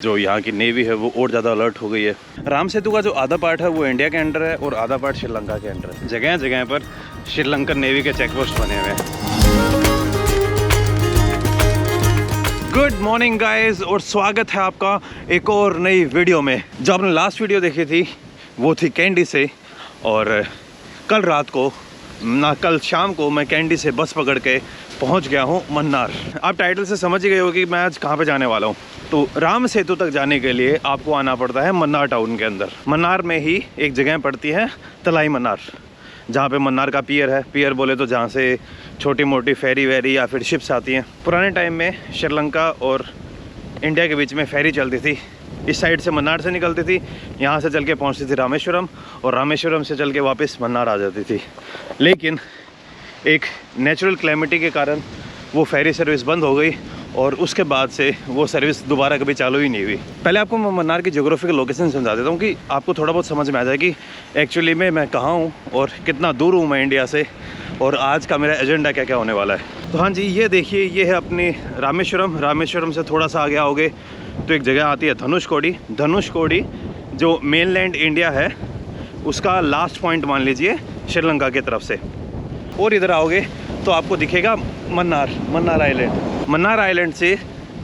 जो यहाँ की नेवी है वो और ज़्यादा अलर्ट हो गई है। राम सेतु का जो आधा पार्ट है वो इंडिया के अंडर है और आधा पार्ट श्रीलंका के अंडर है। जगह जगह पर श्रीलंकन नेवी के चेक पोस्ट बने हुए हैं। गुड मॉर्निंग गाइस और स्वागत है आपका एक और नई वीडियो में। जो आपने लास्ट वीडियो देखी थी वो थी कैंडी से, और कल शाम को मैं कैंडी से बस पकड़ के पहुंच गया हूं मन्नार। आप टाइटल से समझ ही गए हो कि मैं आज कहां पे जाने वाला हूं। तो राम सेतु तक जाने के लिए आपको आना पड़ता है मन्नार टाउन के अंदर। मन्नार में ही एक जगह पड़ती है तलाई मन्नार, जहाँ पे मन्नार का पियर है। पियर बोले तो जहाँ से छोटी मोटी फेरी वेरी या फिर शिप्स आती हैं। पुराने टाइम में श्रीलंका और इंडिया के बीच में फेरी चलती थी। इस साइड से मन्नार से निकलती थी, यहाँ से चल के पहुँचती थी रामेश्वरम, और रामेश्वरम से चल के वापस मन्नार आ जाती थी। लेकिन एक नेचुरल क्लैमिटी के कारण वो फेरी सर्विस बंद हो गई और उसके बाद से वो सर्विस दोबारा कभी चालू ही नहीं हुई। पहले आपको मैं मन्नार की ज्योग्राफिकल लोकेशन समझा देता हूँ कि आपको थोड़ा बहुत समझ में आ जाए कि एक्चुअली में मैं कहाँ हूँ और कितना दूर हूँ मैं इंडिया से, और आज का मेरा एजेंडा क्या क्या होने वाला है। तो हाँ जी, ये देखिए, ये है अपनी रामेश्वरम। रामेश्वरम से थोड़ा सा आगे आओगे तो एक जगह आती है धनुषकोडी। धनुषकोडी जो मेनलैंड इंडिया है उसका लास्ट पॉइंट मान लीजिए श्रीलंका की तरफ से। और इधर आओगे तो आपको दिखेगा मन्नार आइलैंड। मन्नार आइलैंड से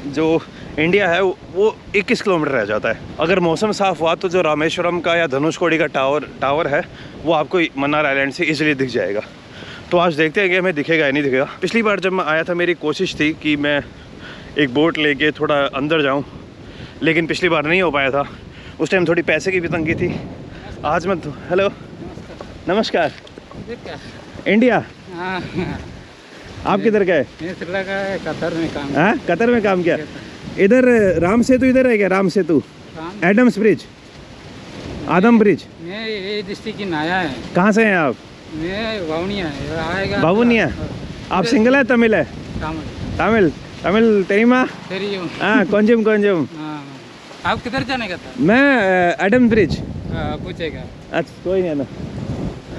जो इंडिया है वो 21 किलोमीटर रह जाता है। अगर मौसम साफ़ हुआ तो जो रामेश्वरम का या धनुषकोडी का टावर है वो आपको मन्नार आइलैंड से इजीली दिख जाएगा। तो आज देखते हैं कि हमें दिखेगा या नहीं दिखेगा। पिछली बार जब मैं आया था मेरी कोशिश थी कि मैं एक बोट लेके थोड़ा अंदर जाऊँ, लेकिन पिछली बार नहीं हो पाया था। उस टाइम थोड़ी पैसे की भी तंगी थी। आज मैं हेलो नमस्कार। इंडिया? हाँ। आप किधर गए? श्रीलंका कतर में काम। हाँ, कतर में काम किया। इधर राम सेतु इधर है क्या? राम सेतु, एडम्स ब्रिज, आदम ब्रिज। मैं ये डिस्ट्रिक्ट की नया है। कहाँ से हैं आप? मैं वावनिया आएगा। वावनिया। आप सिंगल है तमिल है? तमिल तेरी माँ? हाँ, कंजुम। आप किधर जाने का था? मैं एडम्स ब्रिज। पूछेगा। अच्छा, कोई नहीं ना।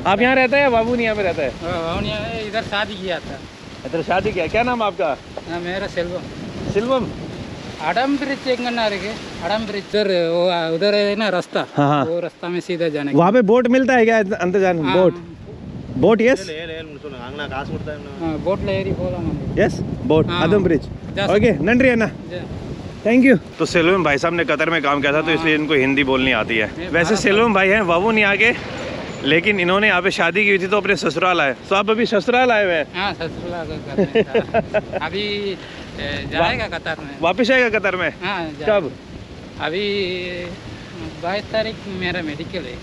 आप यहाँ रहते हैं? वावनिया में रहता है? वावनिया इधर शादी किया था। इधर शादी किया। क्या नाम आपका? मेरा सिल्वम। आडम ब्रिज एक आडम ब्रिज उधर है ना रास्ता। हाँ। वो रास्ता में सीधा जाने। वहाँ पे बोट मिलता है क्या अंदर जाने? बोट यस बोट ले बोला yes boat Adam bridge. Okay, नंड्री है ना, थैंक यू। तो सेल्वम भाई साहब ने कतर में काम किया था तो इसलिए इनको हिंदी बोलनी आती है। वैसे सेल्वम भाई हैं वावनिया के, लेकिन इन्होंने यहाँ पे शादी की थी तो अपने ससुराल आए। तो आप अभी ससुराल आए हुए हैं? हाँ, ससुराल। अभी जाएगा कतर में। वापस आएगा कतर में? हाँ, कब? अभी 22 तारीख मेरा मेडिकल है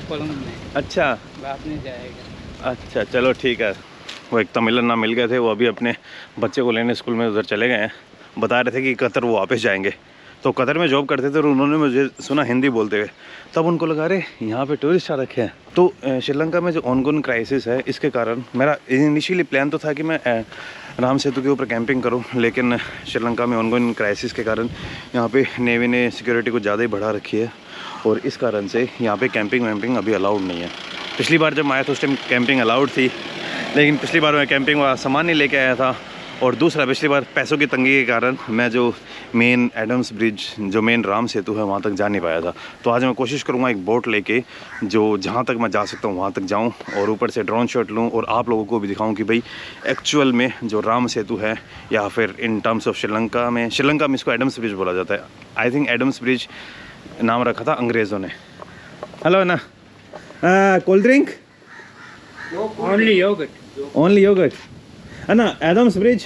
कोलंबो में। अच्छा, बाद में जाएगा। अच्छा, चलो ठीक है। वो एक तमिलन ना मिल गए थे, वो अभी अपने बच्चे को लेने स्कूल में उधर चले गए हैं। बता रहे थे कि कतर वो वापस जाएंगे। तो कतर में जॉब करते थे और उन्होंने मुझे सुना हिंदी बोलते हुए, तब उनको लगा रहे यहाँ पे टूरिस्ट आ रखे हैं। तो श्रीलंका में जो ऑनगोइंग क्राइसिस है इसके कारण मेरा इनिशियली प्लान तो था कि मैं राम सेतु के ऊपर कैंपिंग करूं, लेकिन श्रीलंका में ऑनगोइंग क्राइसिस के कारण यहाँ पे नेवी ने सिक्योरिटी को ज़्यादा ही बढ़ा रखी है और इस कारण से यहाँ पे कैंपिंग वैम्पिंग अभी अलाउड नहीं है। पिछली बार जब मैं आया था उस टाइम कैंपिंग अलाउड थी, लेकिन पिछली बार मैं कैंपिंग वाला सामान नहीं लेके आया था। और दूसरा, पिछली बार पैसों की तंगी के कारण मैं जो मेन एडम्स ब्रिज, जो मेन राम सेतु है, वहाँ तक जा नहीं पाया था। तो आज मैं कोशिश करूँगा एक बोट लेके जो जहाँ तक मैं जा सकता हूँ वहाँ तक जाऊँ और ऊपर से ड्रोन शॉट लूँ और आप लोगों को भी दिखाऊँ कि भाई एक्चुअल में जो राम सेतु है, या फिर इन टर्म्स ऑफ श्रीलंका में इसको एडम्स ब्रिज बोला जाता है। आई थिंक एडम्स ब्रिज नाम रखा था अंग्रेज़ों ने। हेलो ना, कोल्ड ड्रिंक? ओनली योगर्ट है ना? Adams Bridge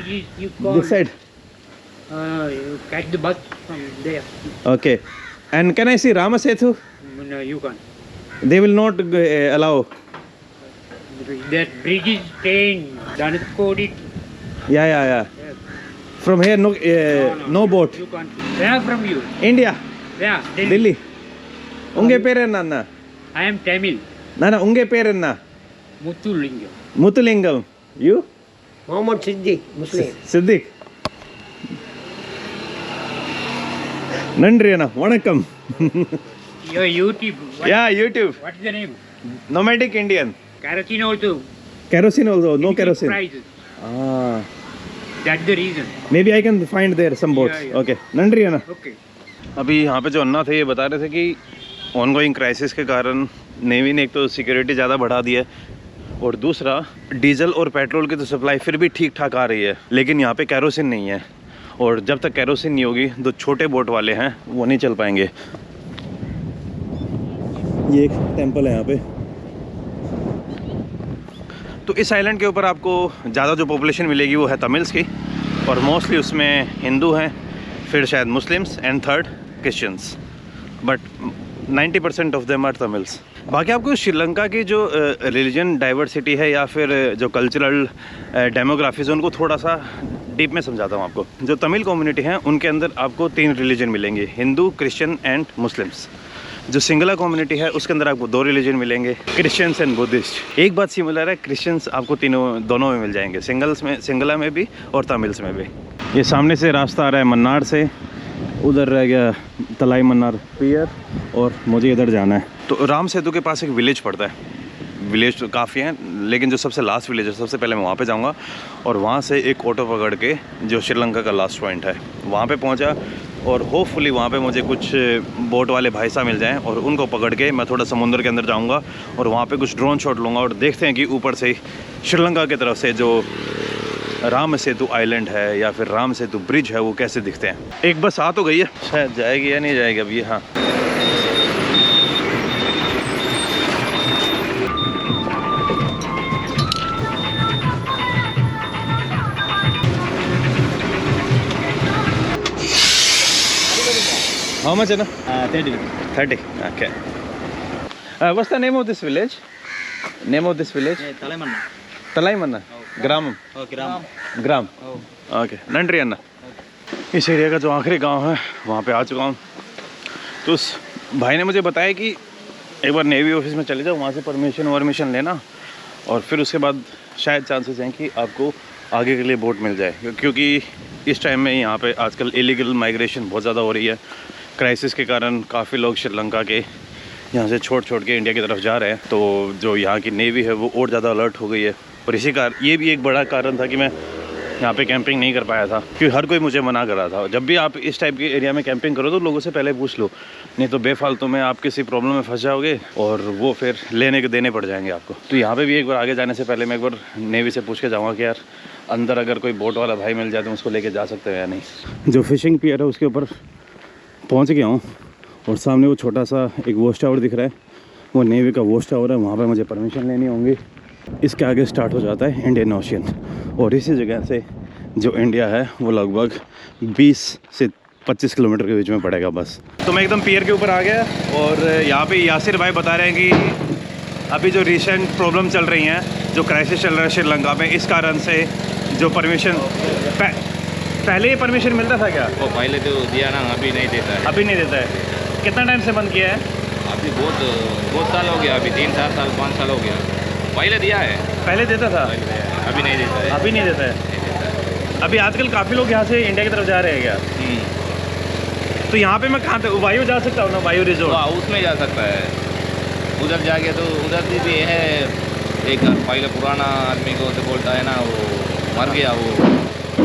is you go. this side. You catch the bus from there. Okay, and can I see Rama Setu? No, you can't. They will not allow. That bridge is staying. Dhanushkodi. Yeah. From here no boat. You can't. Where from you? India. Where? Delhi. Unge pere enna? I am Tamil. Nana unge pere enna? Muthulingam. You? Muhammad Siddiq, Muslim. Siddiq. Nandri Anna, vanakkam. Your YouTube. Yeah, YouTube. What is the name? Nomadic Indian. Kerosene also. Kerosene also, no Anything kerosene. Prices. That's the reason. Maybe I can find there some boats. Yeah, yeah. Okay. नंडरी है ना? Okay. अभी यहाँ पे जो अन्ना थे ये बता रहे थे कि ऑनगोइंग क्राइसिस के कारण नेवी ने एक तो सिक्योरिटी ज़्यादा बढ़ा दी है और दूसरा डीजल और पेट्रोल की तो सप्लाई फिर भी ठीक ठाक आ रही है, लेकिन यहाँ पे कैरोसिन नहीं है और जब तक कैरोसिन नहीं होगी तो छोटे बोट वाले हैं वो नहीं चल पाएंगे। ये एक टेंपल है यहाँ पे। तो इस आइलैंड के ऊपर आपको ज़्यादा जो पॉपुलेशन मिलेगी वो है तमिल्स की और मोस्टली उसमें हिंदू हैं, फिर शायद Muslims and third Christians, but 90% of them are Tamils. बाकी आपको श्रीलंका की जो रिलीजन डाइवर्सिटी है या फिर जो कल्चरल डेमोग्राफीज उनको थोड़ा सा डीप में समझाता हूँ आपको। जो तमिल कम्युनिटी है उनके अंदर आपको 3 रिलीजन मिलेंगे, हिंदू, क्रिश्चियन एंड मुस्लिम्स। जो सिंगला कम्युनिटी है उसके अंदर आपको 2 रिलीजन मिलेंगे, क्रिश्चियंस एंड बुद्धिस्ट। एक बात सिमिलर है, क्रिश्चियंस आपको दोनों में मिल जाएंगे, सिंगला में भी और तमिल्स में भी। ये सामने से रास्ता आ रहा है मन्नार से, उधर रह गया तलाई मन्नार पियर और मुझे इधर जाना है। तो राम सेतु के पास एक विलेज पड़ता है, विलेज तो काफ़ी हैं लेकिन जो सबसे लास्ट विलेज है सबसे पहले मैं वहाँ पे जाऊँगा और वहाँ से एक ऑटो पकड़ के जो श्रीलंका का लास्ट पॉइंट है वहाँ पे पहुँचा और होपफुली वहाँ पे मुझे कुछ बोट वाले भाई साहब मिल जाएं और उनको पकड़ के मैं थोड़ा समुद्र के अंदर जाऊँगा और वहाँ पे कुछ ड्रोन शॉट लूँगा और देखते हैं कि ऊपर से श्रीलंका की तरफ से जो राम सेतु आइलैंड है या फिर राम सेतु ब्रिज है वो कैसे दिखते हैं। एक बस आ तो गई है, शायद जाएगी या नहीं जाएगी अभी। हाँ, how much है ना? 30. Okay. What's the name of this village? Name of this village? Talaimanna. ग्राम। ओके, नंडरी अन्ना। इस एरिया का जो आखिरी गांव है वहाँ पे आ चुका हूँ। तो उस भाई ने मुझे बताया कि एक बार नेवी ऑफिस में चले जाओ, वहाँ से परमिशन लेना और फिर उसके बाद शायद चांसेस हैं कि आपको आगे के लिए बोट मिल जाए, क्योंकि इस टाइम में यहाँ पे आजकल इलीगल माइग्रेशन बहुत ज़्यादा हो रही है। क्राइसिस के कारण काफ़ी लोग श्रीलंका के यहाँ से छोड़ के इंडिया की तरफ जा रहे हैं, तो जो यहाँ की नेवी है वो और ज़्यादा अलर्ट हो गई है। और इसी कारण ये भी एक बड़ा कारण था कि मैं यहाँ पे कैंपिंग नहीं कर पाया था, क्योंकि हर कोई मुझे मना कर रहा था। जब भी आप इस टाइप के एरिया में कैंपिंग करो तो लोगों से पहले पूछ लो, नहीं तो बेफालतू में आप किसी प्रॉब्लम में फंस जाओगे और वो फिर लेने के देने पड़ जाएंगे आपको। तो यहाँ पे भी एक बार आगे जाने से पहले मैं एक बार नेवी से पूछ के जाऊँगा कि यार अंदर अगर कोई बोट वाला भाई मिल जाए तो उसको लेके जा सकते हो या नहीं। जो फिशिंग पियर है उसके ऊपर पहुँच गया हूँ और सामने वो छोटा सा एक वॉच टावर दिख रहा है, वो नेवी का वॉच टावर है। वहाँ पर मुझे परमिशन लेनी होंगी। इसके आगे स्टार्ट हो जाता है इंडियन ओशियन और इसी जगह से जो इंडिया है वो लगभग 20 से 25 किलोमीटर के बीच में पड़ेगा बस। तो मैं एकदम पियर के ऊपर आ गया और यहाँ पे यासिर भाई बता रहे हैं कि अभी जो रिसेंट प्रॉब्लम चल रही हैं, जो क्राइसिस चल रहा है श्रीलंका में, इस कारण से जो परमिशन पहले ही परमिशन मिलता था क्या? वो पहले तो दिया ना, अभी नहीं देता है। अभी नहीं देता है। कितना टाइम से बंद किया है? अभी बहुत साल हो गया, अभी 3-4 साल 5 साल हो गया। पहले दिया है, पहले देता था, अभी नहीं देता है। अभी नहीं देता है। अभी आजकल काफ़ी लोग यहाँ से इंडिया की तरफ जा रहे हैं क्या? तो यहाँ पे मैं कहाँ तक वायु जा सकता हूँ ना? वायु रिजोर्ट उसमें जा सकता है। उधर जाके तो उधर भी है एक पहले पुराना आदमी को तो बोलता है ना, वो मर गया, वो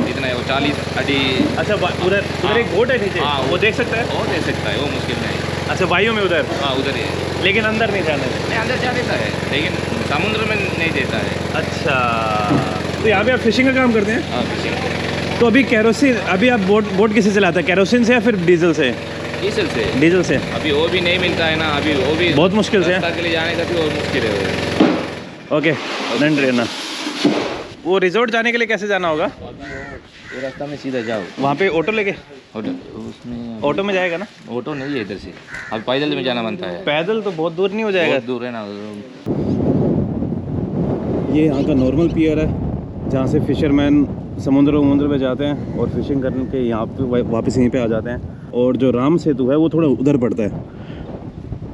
इतना है, वो 40 अടി। अच्छा, उधर एक बोट है नीचे, वो देख सकता है? वो देख सकता है, वो मुश्किल नहीं। अच्छा, वायु में उधर? हाँ, उधर ही है, लेकिन अंदर नहीं जाने? नहीं, अंदर जा देता है लेकिन समुद्र में नहीं देता है। अच्छा, तो यहाँ पे आप फिशिंग का काम करते हैं? हाँ, फिशिंग। तो अभी कैरोसिन, अभी आप बोट किससे चलाते हैं, कैरोसिन से या फिर डीजल से? डीजल से। अभी वो भी नहीं मिलता है ना, अभी वो भी बहुत मुश्किल से के लिए जाने का भी और मुश्किल है। ओके, नंडरी ना। वो रिजोर्ट जाने के लिए कैसे जाना होगा? ये रास्ता में सीधा जाओ, वहाँ पे ऑटो लेके? उसमें ऑटो में जाएगा ना? ऑटो नहीं है इधर से, अब पैदल में जाना बनता है। पैदल तो बहुत दूर नहीं हो जाएगा? बहुत दूर है ना। ये यहाँ का नॉर्मल पियर है जहाँ से फिशरमैन समुद्र में जाते हैं और फिशिंग करके यहाँ पे वापस यहीं पे आ जाते हैं। और जो राम सेतु है वो थोड़ा उधर पड़ता है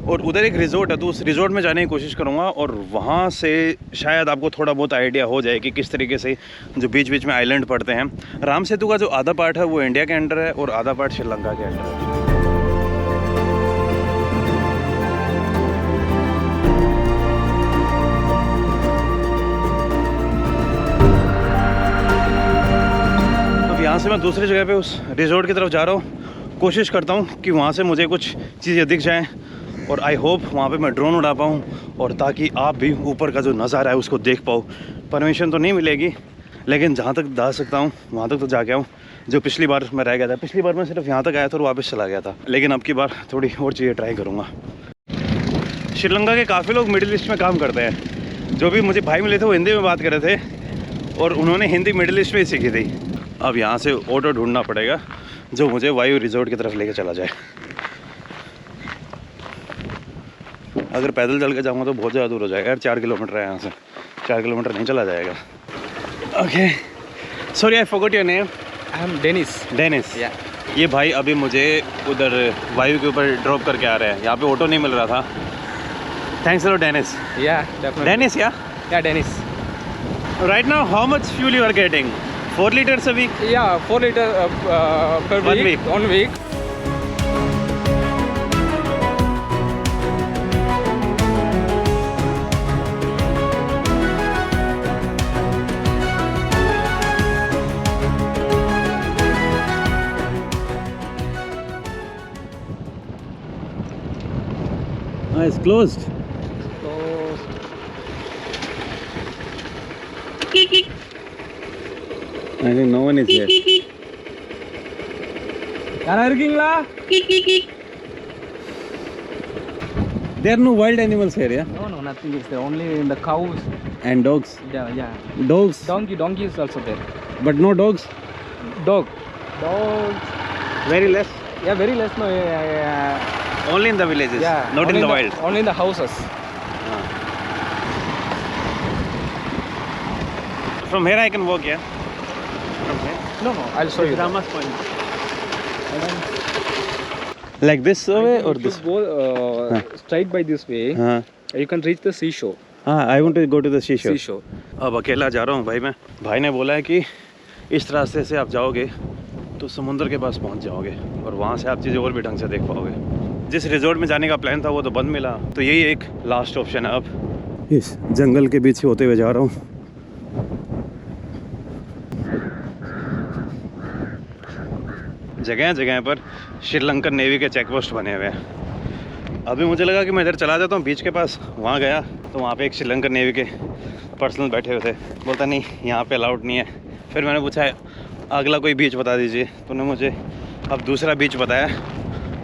और उधर एक रिजोर्ट है, तो उस रिजोर्ट में जाने की कोशिश करूँगा और वहाँ से शायद आपको थोड़ा बहुत आइडिया हो जाए कि किस तरीके से जो बीच बीच में आइलैंड पड़ते हैं। राम सेतु का जो आधा पार्ट है वो इंडिया के अंडर है और आधा पार्ट श्रीलंका के अंडर है। यहाँ से मैं दूसरी जगह पे उस रिजॉर्ट की तरफ जा रहा हूँ। कोशिश करता हूँ कि वहाँ से मुझे कुछ चीज़ें दिख जाएँ और आई होप वहाँ पे मैं ड्रोन उड़ा पाऊँ और ताकि आप भी ऊपर का जो नज़ारा है उसको देख पाओ। परमिशन तो नहीं मिलेगी लेकिन जहाँ तक जा सकता हूँ वहाँ तक तो जाके आऊँ। जो पिछली बार मैं रह गया था, पिछली बार मैं सिर्फ यहाँ तक आया था और वापस चला गया था, लेकिन अब की बार थोड़ी और चीज़ें ट्राई करूँगा। श्रीलंका के काफ़ी लोग मिडिल ईस्ट में काम करते हैं। जो भी मुझे भाई मिले थे वो हिंदी में बात कर रहे थे और उन्होंने हिंदी मिडिल ईस्ट में ही सीखी थी। अब यहाँ से ऑटो ढूंढना पड़ेगा जो मुझे वायु रिजॉर्ट की तरफ लेके चला जाए। अगर पैदल चल के जाऊँगा तो बहुत ज़्यादा दूर हो जाएगा यार, 4 किलोमीटर है यहाँ से, 4 किलोमीटर नहीं चला जाएगा। Okay, sorry I forgot your name. I am Dennis. Dennis, ये भाई अभी मुझे उधर वायु के ऊपर ड्रॉप करके आ रहे हैं। यहाँ पे ऑटो नहीं मिल रहा था। Thanks a Dennis. डेनिस या Dennis. Right now how much fuel you are getting? 4 liters a week? Yeah, 4 liters per One week. 1 week. It's closed. I think no one is here. There are no wild animals here, yeah? No, nothing is there. Only the cows. And dogs. Yeah. Dogs, Donkey is also there. but no dogs. Dogs. Very less. Yeah, very less. No. Only in the villages, not in the wild. Only in the houses. From here I can walk, yeah? No. I'll show you. Rama's point. Like this way or this? Go straight by this way. हाँ. You can reach the seashore. हाँ, I want to go to the seashore. Seashore. अब अकेला जा रहा हूँ भाई मैं। भाई ने बोला है कि इस रास्ते से आप जाओगे तो समुंदर के पास पहुँच जाओगे और वहाँ से आप चीज़ें और भी ढंग से देख पाओगे। जिस रिजॉर्ट में जाने का प्लान था वो तो बंद मिला, तो यही एक लास्ट ऑप्शन है। अब इस जंगल के बीच से होते हुए जा रहा हूँ। जगह जगह पर श्रीलंकन नेवी के चेक पोस्ट बने हुए हैं। अभी मुझे लगा कि मैं इधर चला जाता हूँ बीच के पास। वहाँ गया तो वहाँ पे एक श्रीलंकन नेवी के पर्सनल बैठे हुए थे। बोलता नहीं यहाँ पे अलाउड नहीं है। फिर मैंने पूछा अगला कोई बीच बता दीजिए, तो उन्होंने मुझे अब दूसरा बीच बताया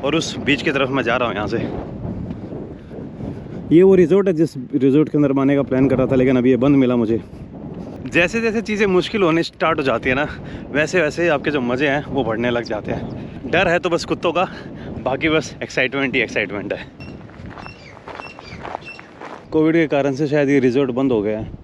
और उस बीच की तरफ मैं जा रहा हूँ यहाँ से। ये वो रिजॉर्ट है जिस रिजॉर्ट के अंदर आने का प्लान कर रहा था, लेकिन अभी ये बंद मिला मुझे। जैसे जैसे चीज़ें मुश्किल होने स्टार्ट हो जाती है ना, वैसे वैसे आपके जो मज़े हैं वो बढ़ने लग जाते हैं। डर है तो बस कुत्तों का, बाकी बस एक्साइटमेंट ही एक्साइटमेंट है। कोविड के कारण से शायद ये रिजॉर्ट बंद हो गया है।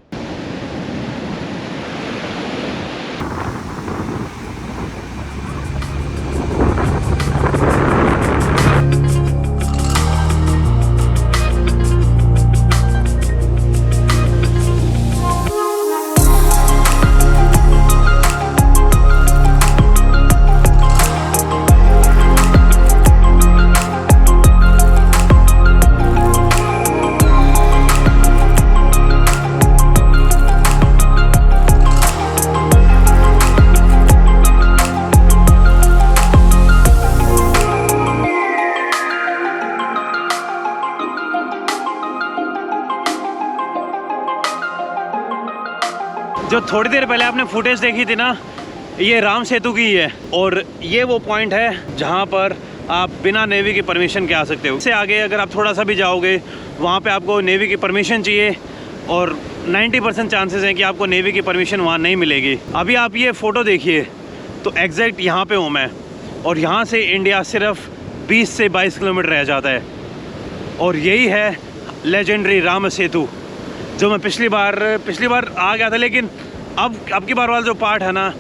जो थोड़ी देर पहले आपने फुटेज देखी थी ना, ये राम सेतु की है और ये वो पॉइंट है जहाँ पर आप बिना नेवी की परमिशन के आ सकते हो। इससे आगे अगर आप थोड़ा सा भी जाओगे वहाँ पे आपको नेवी की परमिशन चाहिए और 90% चांसेस हैं कि आपको नेवी की परमिशन वहाँ नहीं मिलेगी। अभी आप ये फ़ोटो देखिए तो एग्जैक्ट यहाँ पे हूँ मैं और यहाँ से इंडिया सिर्फ 20 से 22 किलोमीटर रह जाता है। और यही है लेजेंडरी राम सेतु जो मैं पिछली बार आ गया था, लेकिन अब की बार वाला जो पार्ट है ना,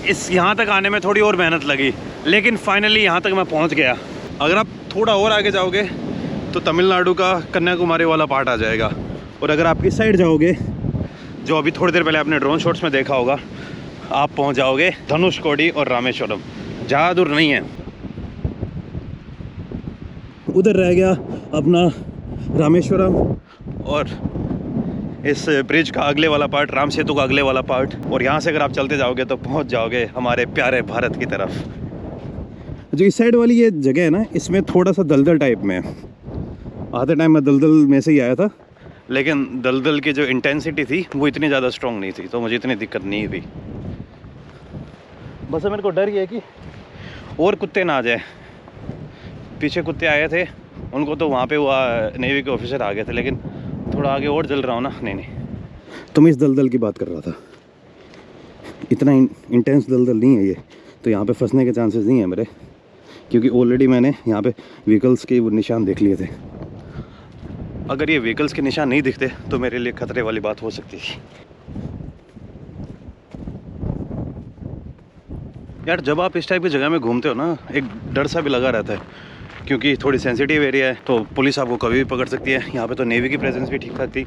इस यहाँ तक आने में थोड़ी और मेहनत लगी, लेकिन फाइनली यहाँ तक मैं पहुँच गया। अगर आप थोड़ा और आगे जाओगे तो तमिलनाडु का कन्याकुमारी वाला पार्ट आ जाएगा और अगर आप इस साइड जाओगे, जो अभी थोड़ी देर पहले आपने ड्रोन शॉट्स में देखा होगा, आप पहुँच जाओगे धनुषकोडी और रामेश्वरम। ज़्यादा दूर नहीं है। उधर रह गया अपना रामेश्वरम और इस ब्रिज का अगले वाला पार्ट, राम सेतु का अगले वाला पार्ट। और यहाँ से अगर आप चलते जाओगे तो पहुँच जाओगे हमारे प्यारे भारत की तरफ। जो इस साइड वाली ये जगह है ना, इसमें थोड़ा सा दलदल टाइप में है। आधे टाइम मैं दलदल में से ही आया था, लेकिन दलदल की जो इंटेंसिटी थी वो इतनी ज़्यादा स्ट्रॉन्ग नहीं थी, तो मुझे इतनी दिक्कत नहीं हुई। बस मेरे को डर ये है कि और कुत्ते ना आ जाए। पीछे कुत्ते आए थे, उनको तो वहाँ पे वो नेवी के ऑफिसर आ गए थे, लेकिन थोड़ा आगे और जल रहा हूँ ना। नहीं, तो मैं इस दलदल की बात कर रहा था। इतना इंटेंस दलदल नहीं है ये, तो यहाँ पे फंसने के चांसेस नहीं है मेरे, क्योंकि ऑलरेडी मैंने यहाँ पे व्हीकल्स के वो निशान देख लिए थे। अगर ये व्हीकल्स के निशान नहीं दिखते तो मेरे लिए खतरे वाली बात हो सकती थी। यार जब आप इस टाइप की जगह में घूमते हो ना, एक डर सा भी लगा रहता है, क्योंकि थोड़ी सेंसिटिव एरिया है, तो पुलिस आपको कभी भी पकड़ सकती है। यहाँ पे तो नेवी की प्रेजेंस भी ठीक ठाक थी,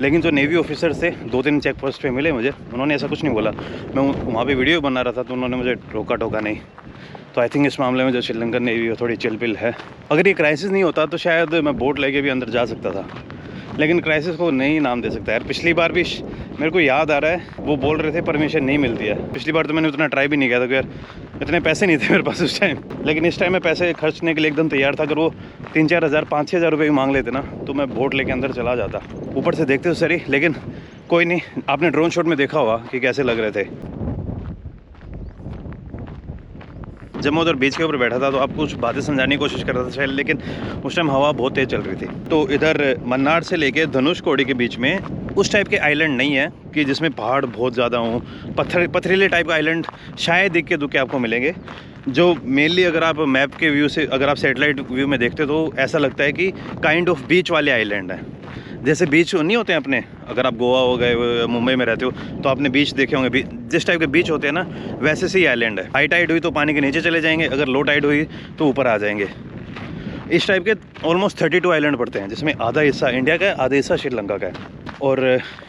लेकिन जो नेवी ऑफिसर थे 2-3 चेक पोस्ट पे मिले मुझे, उन्होंने ऐसा कुछ नहीं बोला। मैं वहाँ पे वीडियो बना रहा था तो उन्होंने मुझे रोका टोका नहीं। तो आई थिंक इस मामले में जो श्रीलंकन नेवी है थोड़ी चिलपिल है। अगर ये क्राइसिस नहीं होता तो शायद मैं बोट लेके भी अंदर जा सकता था, लेकिन क्राइसिस को नहीं नाम दे सकता यार। पिछली बार भी मेरे को याद आ रहा है, वो बोल रहे थे परमिशन नहीं मिलती है। पिछली बार तो मैंने उतना ट्राई भी नहीं किया था, यार इतने पैसे नहीं थे मेरे पास उस टाइम। लेकिन इस टाइम मैं पैसे खर्चने के लिए एकदम तैयार था। अगर वो 3-4 हज़ार 5-6 हज़ार रुपये भी मांग लेते ना, तो मैं बोट लेके अंदर चला जाता। ऊपर से देखते हो सरी, लेकिन कोई नहीं। आपने ड्रोन शॉट में देखा होगा कि कैसे लग रहे थे। जब मैं उधर बीच के ऊपर बैठा था तो आपको कुछ बातें समझाने की कोशिश कर रहा था शायद, लेकिन उस टाइम हवा बहुत तेज़ चल रही थी। तो इधर मन्नार से लेके धनुषकोडी के बीच में उस टाइप के आइलैंड नहीं है कि जिसमें पहाड़ बहुत ज़्यादा हों। पथरीले टाइप का आइलैंड शायद इक्के दुक्के आपको मिलेंगे। जो मेनली अगर आप मैप के व्यू से, अगर आप सैटेलाइट व्यू में देखते हो तो ऐसा लगता है कि काइंड ऑफ बीच वाले आइलैंड हैं। जैसे बीच नहीं होते हैं अपने, अगर आप गोवा हो गए, मुंबई में रहते हो तो आपने बीच देखे होंगे। जिस टाइप के बीच होते हैं ना, वैसे से ही आइलैंड है। हाई टाइड हुई तो पानी के नीचे चले जाएंगे, अगर लो टाइड हुई तो ऊपर आ जाएंगे। इस टाइप के ऑलमोस्ट 32 आइलैंड पड़ते हैं, जिसमें आधा हिस्सा इंडिया का है, आधा हिस्सा श्रीलंका का है। और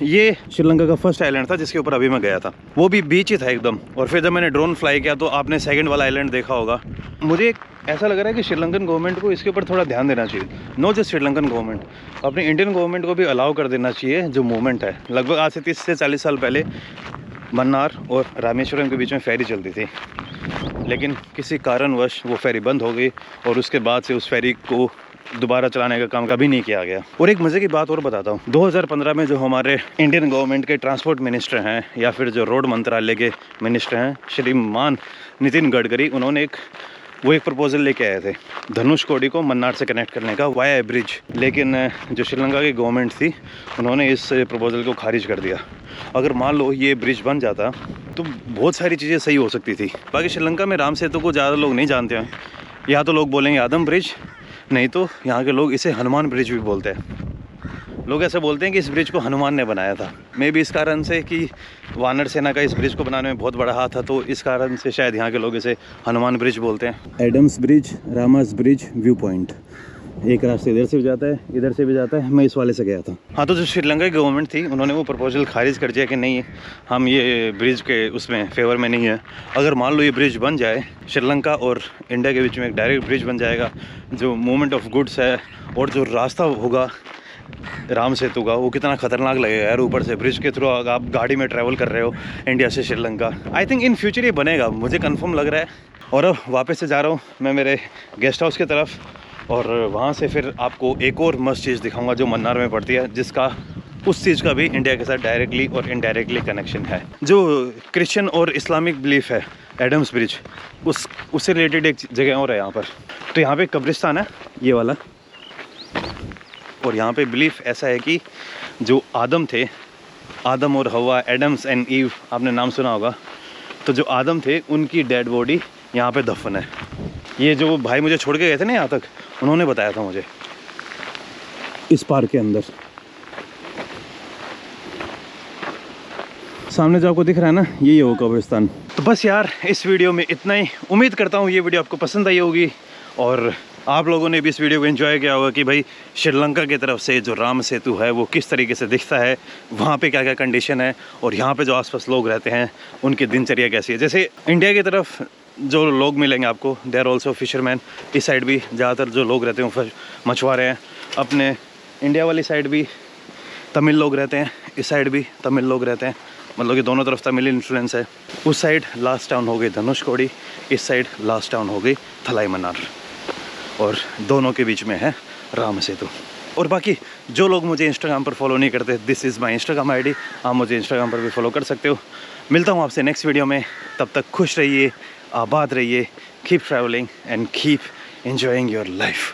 ये श्रीलंका का फर्स्ट आइलैंड था जिसके ऊपर अभी मैं गया था, वो भी बीच ही था एकदम। और फिर जब मैंने ड्रोन फ्लाई किया तो आपने सेकंड वाला आइलैंड देखा होगा। मुझे ऐसा लग रहा है कि श्रीलंकन गवर्नमेंट को इसके ऊपर थोड़ा ध्यान देना चाहिए। नो जस्ट श्रीलंकन गवर्नमेंट, अपनी इंडियन गवर्नमेंट को भी अलाउ कर देना चाहिए। जो मूवमेंट है, लगभग आज से 30 से 40 साल पहले मन्नार और रामेश्वरम के बीच में फेरी चलती थी, लेकिन किसी कारणवश वो फेरी बंद हो गई और उसके बाद से उस फेरी को दोबारा चलाने का काम कभी नहीं किया गया। और एक मज़े की बात और बताता हूँ, 2015 में जो हमारे इंडियन गवर्नमेंट के ट्रांसपोर्ट मिनिस्टर हैं, या फिर जो रोड मंत्रालय के मिनिस्टर हैं, श्रीमान नितिन गडकरी, उन्होंने एक प्रपोजल लेके आए थे धनुषकोडी को मन्नार से कनेक्ट करने का वाया ब्रिज। लेकिन जो श्रीलंका की गवर्नमेंट थी, उन्होंने इस प्रपोजल को खारिज कर दिया। अगर मान लो ये ब्रिज बन जाता तो बहुत सारी चीज़ें सही हो सकती थी। बाकी श्रीलंका में राम सेतु को ज़्यादा लोग नहीं जानते हैं। या तो लोग बोलेंगे आदम ब्रिज, नहीं तो यहाँ के लोग इसे हनुमान ब्रिज भी बोलते हैं। लोग ऐसे बोलते हैं कि इस ब्रिज को हनुमान ने बनाया था। मे भी इस कारण से कि वानर सेना का इस ब्रिज को बनाने में बहुत बड़ा हाथ था, तो इस कारण से शायद यहाँ के लोग इसे हनुमान ब्रिज बोलते हैं। Adams bridge, रामास bridge, view point, एक रास्ते इधर से भी जाता है, इधर से भी जाता है। मैं इस वाले से गया था। हाँ, तो जो श्रीलंका की गवर्नमेंट थी, उन्होंने वो प्रपोजल खारिज कर दिया कि नहीं, हम ये ब्रिज के उसमें फेवर में नहीं है। अगर मान लो ये ब्रिज बन जाए, श्रीलंका और इंडिया के बीच में एक डायरेक्ट ब्रिज बन जाएगा, जो मूवमेंट ऑफ गुड्स है और जो रास्ता होगा राम सेतु का, वो कितना खतरनाक लगेगा यार। ऊपर से ब्रिज के थ्रू आप गाड़ी में ट्रैवल कर रहे हो इंडिया से Sri Lanka. I think in future ये बनेगा, मुझे कंफर्म लग रहा है। और अब वापस से जा रहा हूँ मैं मेरे गेस्ट हाउस की तरफ, और वहाँ से फिर आपको एक और मस्त चीज़ दिखाऊंगा जो मन्नार में पड़ती है, जिसका उस चीज़ का भी इंडिया के साथ डायरेक्टली और इनडायरेक्टली कनेक्शन है। जो क्रिश्चियन और इस्लामिक बिलीफ है, एडम्स ब्रिज, उससे रिलेटेड एक जगह और है यहाँ पर। तो यहाँ पे कब्रिस्तान है ये वाला, और यहाँ पे बिलीफ ऐसा है कि जो आदम थे, आदम और हवा, एडम्स एंड ईव, आपने नाम सुना होगा। तो जो आदम थे, उनकी डेड बॉडी यहाँ पे दफन है। ये जो भाई मुझे छोड़ के गए थे ना यहाँ तक, उन्होंने बताया था मुझे। इस पार्क के अंदर सामने जो आपको दिख रहा है ना, यही है वो कब्रिस्तान। तो बस यार, इस वीडियो में इतना ही। उम्मीद करता हूँ ये वीडियो आपको पसंद आई होगी, और आप लोगों ने भी इस वीडियो को एंजॉय किया होगा कि भाई श्रीलंका की तरफ से जो राम सेतु है वो किस तरीके से दिखता है, वहाँ पे क्या क्या कंडीशन है, और यहाँ पे जो आसपास लोग रहते हैं उनकी दिनचर्या कैसी है। जैसे इंडिया की तरफ जो लोग मिलेंगे आपको, दे आर ऑल्सो फिशरमैन। इस साइड भी ज़्यादातर जो लोग रहते हैं मछुआरे हैं। अपने इंडिया वाली साइड भी तमिल लोग रहते हैं, इस साइड भी तमिल लोग रहते हैं, मतलब कि दोनों तरफ तमिल इन्फ्लुएंस है। उस साइड लास्ट टाउन हो गई धनुषकोडी, इस साइड लास्ट टाउन हो गई थलाई मन्नार, और दोनों के बीच में है राम सेतु। और बाकी जो लोग मुझे इंस्टाग्राम पर फॉलो नहीं करते, this is my Instagram ID, आप मुझे इंस्टाग्राम पर भी फॉलो कर सकते हो। मिलता हूँ आपसे नेक्स्ट वीडियो में, तब तक खुश रहिए, आबाद रहिए, keep travelling and keep enjoying your life.